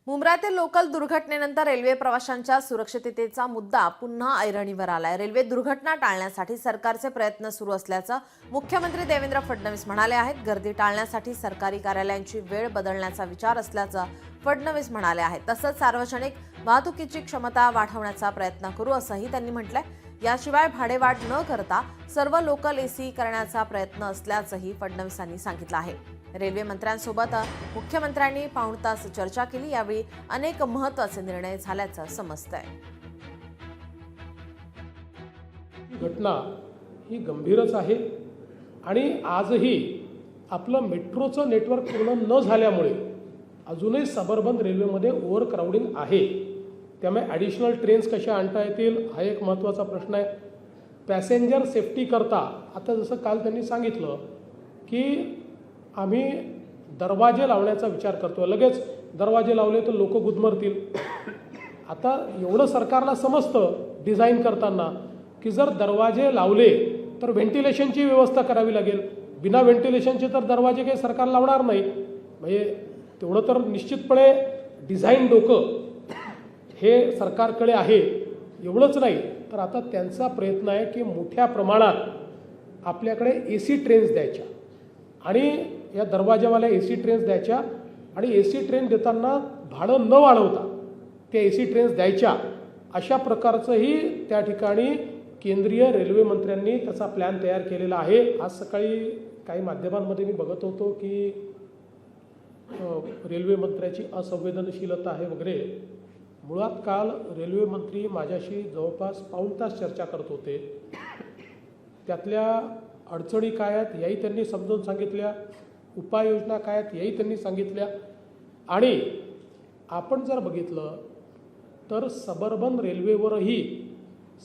मुंब्रातील local दुर्घटनेनंतर railway प्रवाशांच्या सुरक्षिततेचा मुद्दा पुन्हा ऐरणीवर आलाय। रेल्वे दुर्घटना टाळण्यासाठी सरकारचे प्रयत्न सुरू असल्याचं मुख्यमंत्री देवेंद्र फडणवीस म्हणाले आहेत। गर्दी टाळण्यासाठी सरकारी कार्यालयांची वेळ बदलण्याचा विचार असल्याचं फडणवीस म्हणाले आहेत। तसंच सार्वजनिक वाहतुकीची क्षमता वाढवण्याचा प्रयत्न करू असंही त्यांनी म्हटलंय। याशिवाय भाडेवाढ न करता सर्व लोकल एसी करण्याचा प्रयत्न असल्याचंही फडणवीसांनी सांगितलं आहे। रेल्वे मंत्र्यांसोबत मुख्यमंत्र्यांनी पाऊण तास चर्चा केली। यावेळी अनेक महत्त्वाचे निर्णय झाल्याचं समजतंय। घटना ही गंभीरच आहे आणि आजही आपलं मेट्रोचं नेटवर्क पूर्ण न झाल्यामुळे अजूनही सबअर्बन रेल्वेमध्ये ओव्हर क्राउडिंग आहे। त्यामुळे ॲडिशनल ट्रेन्स कशा आणता येतील हा एक महत्त्वाचा प्रश्न आहे। पॅसेंजर सेफ्टी करता आता जसं काल त्यांनी सांगितलं की आम्ही दरवाजे लावण्याचा विचार करतो। लगेच दरवाजे लावले तर लोक गुदमरतील। आता एवढं सरकारला समजतं डिझाईन करताना की जर दरवाजे लावले तर व्हेंटिलेशनची व्यवस्था करावी लागेल। बिना व्हेंटिलेशनचे तर दरवाजे काही सरकार लावणार नाही। म्हणजे तेवढं तर निश्चितपणे डिझाईन डोकं हे सरकारकडे आहे। एवढंच नाही तर आता त्यांचा प्रयत्न आहे की मोठ्या प्रमाणात आपल्याकडे एसी ट्रेन्स द्यायच्या आणि या दरवाजावाल्या एसी ट्रेन्स द्यायच्या आणि एसी ट्रेन देताना भाडं न वाढवता त्या एसी ट्रेन्स द्यायच्या अशा प्रकारचंही त्या ठिकाणी केंद्रीय रेल्वे मंत्र्यांनी त्याचा प्लॅन तयार केलेला आहे। आज सकाळी काही माध्यमांमध्ये मी बघत होतो की रेल्वे मंत्र्याची असंवेदनशीलता आहे वगैरे। मुळात काल रेल्वे मंत्री माझ्याशी जवळपास पाऊण तास चर्चा करत होते। त्यातल्या अडचणी काय आहेत याही त्यांनी समजून सांगितल्या, उपाययोजना काय आहेत याही त्यांनी सांगितल्या। आणि आपण जर बघितलं तर सबअर्बन रेल्वेवरही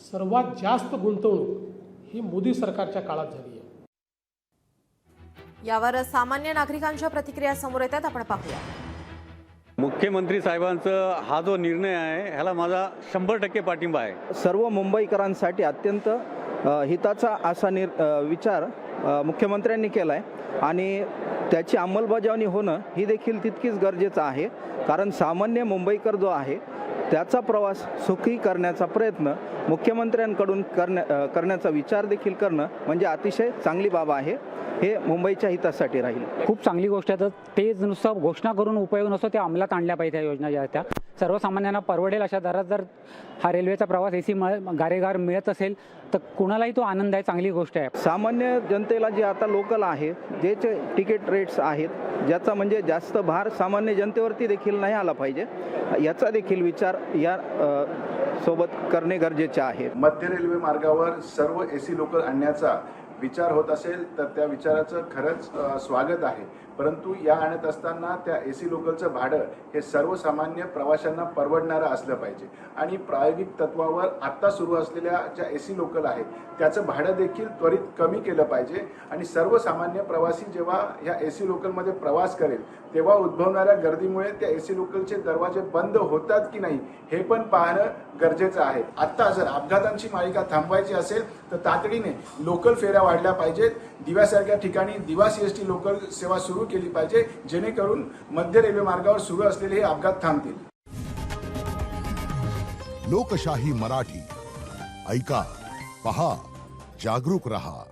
सर्वात जास्त गुंतवणूक ही मोदी सरकारच्या काळात झाली आहे। यावर सामान्य नागरिकांच्या प्रतिक्रिया समोर येतात, आपण पाहूया। मुख्यमंत्री साहेबांचा हा जो निर्णय आहे ह्याला माझा 100% पाठिंबा आहे। सर्व मुंबईकरांसाठी अत्यंत हिताचा असा विचार मुख्यमंत्र्यांनी केला आहे आणि त्याची अंमलबजावणी होणं ही देखील तितकीच गरजेचं आहे। कारण सामान्य मुंबईकर जो आहे त्याचा प्रवास सुखी करण्याचा प्रयत्न मुख्यमंत्र्यांकडून करण्याचा विचार देखील करणं म्हणजे अतिशय चांगली बाब आहे। हे मुंबईच्या हितासाठी राहील। खूप चांगली गोष्ट आहे। तर ते नुसतं घोषणा करून उपयोग नसतो, ते अंमलात आणल्या पाहिजे। त्या योजना ज्या त्या सर्वसामान्यांना परवडेल अशा दरात जर हा रेल्वेचा प्रवास एसी गारेगार मिळत असेल तर कुणालाही तो आनंद आहे, चांगली गोष्ट आहे। सामान्य जनतेला जे आता लोकल आहे ज्याचे तिकीट रेट्स आहेत ज्याचा म्हणजे जास्त भार सामान्य जनतेवरती देखील नाही आला पाहिजे याचा देखील विचार या सोबत करणे गरजेचे आहे। मध्य रेल्वे मार्गावर सर्व एसी लोकल आणण्याचा विचार होत असेल तर त्या विचाराचं खरंच स्वागत आहे। परंतु या आणत असताना त्या एसी लोकलचं भाडं हे सर्वसामान्य प्रवाशांना परवडणारं असलं पाहिजे आणि प्रायोगिक तत्वावर आत्ता सुरू असलेल्या ज्या एसी लोकल आहेत त्याचं भाडं देखील त्वरित कमी केलं पाहिजे आणि सर्वसामान्य प्रवासी जेव्हा ह्या एसी लोकलमध्ये प्रवास करेल तेव्हा उद्भवणाऱ्या गर्दीमुळे त्या एसी लोकलचे दरवाजे बंद होतात की नाही हे पण पाहणं गरजेचं आहे। आत्ता जर अपघातांची मालिका थांबवायची असेल तर तातडीने लोकल फेऱ्या वाढल्या पाहिजेत। दिव्यासारख्या ठिकाणी दिवा CST लोकल सेवा सुरू केली पाहिजे जेणेकरून मध्य रेल्वे मार्गावर सुरू असलेले हे अपघात थांबतील। लोकशाही मराठी ऐका, पहा, जागरूक रहा।